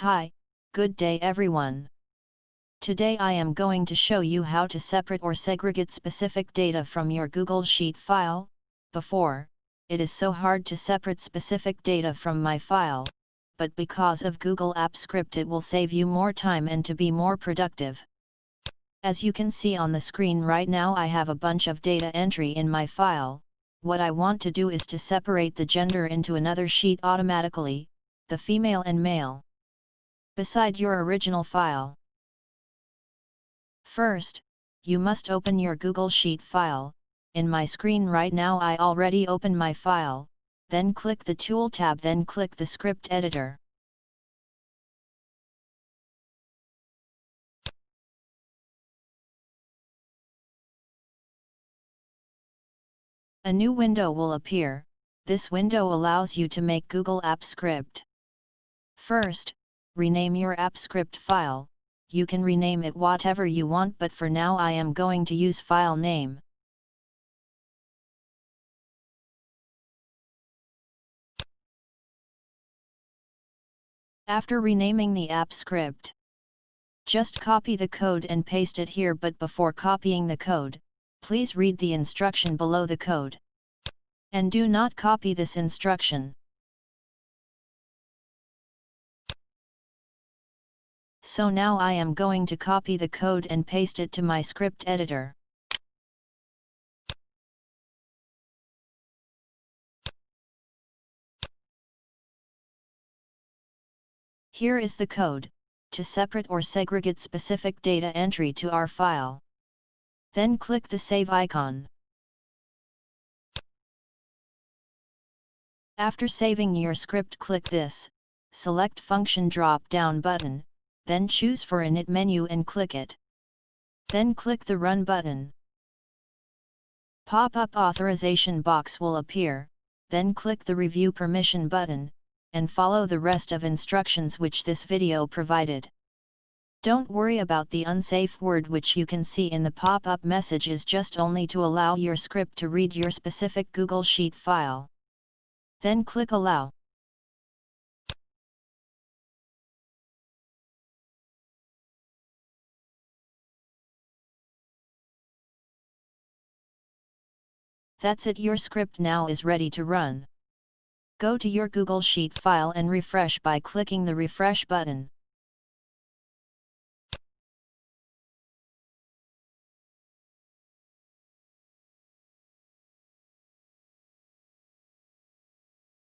Hi, good day everyone. Today I am going to show you how to separate or segregate specific data from your Google Sheet file. Before, it is so hard to separate specific data from my file, but because of Google Apps Script it will save you more time and to be more productive. As you can see on the screen right now, I have a bunch of data entry in my file. What I want to do is to separate the gender into another sheet automatically, the female and male, beside your original file. First, you must open your Google Sheet file. In my screen right now I already opened my file, then click the Tool tab, then click the Script Editor. A new window will appear. This window allows you to make Google Apps Script. First, rename your Apps Script file. You can rename it whatever you want, but for now I am going to use file name. After renaming the app script, just copy the code and paste it here, but before copying the code, please read the instruction below the code. And do not copy this instruction. So now I am going to copy the code and paste it to my script editor. Here is the code, to separate or segregate specific data entry to our file. Then click the Save icon. After saving your script, click this, Select Function drop-down button, then choose for Init menu and click it. Then click the Run button. Pop-up authorization box will appear, then click the Review Permission button, and follow the rest of instructions which this video provided. Don't worry about the unsafe word which you can see in the pop-up message, is just only to allow your script to read your specific Google Sheet file. Then click Allow. That's it, your script now is ready to run. Go to your Google Sheet file and refresh by clicking the Refresh button.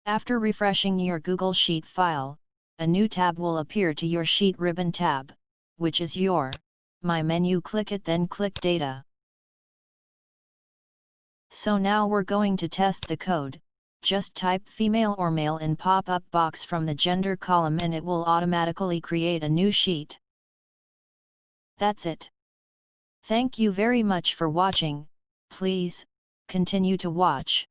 After refreshing your Google Sheet file, a new tab will appear to your Sheet ribbon tab, which is your My menu. Click it, then click Data. So now we're going to test the code. Just type female or male in pop-up box from the gender column and it will automatically create a new sheet. That's it. Thank you very much for watching. Please continue to watch.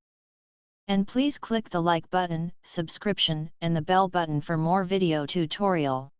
And please click the like button, subscription and the bell button for more video tutorial.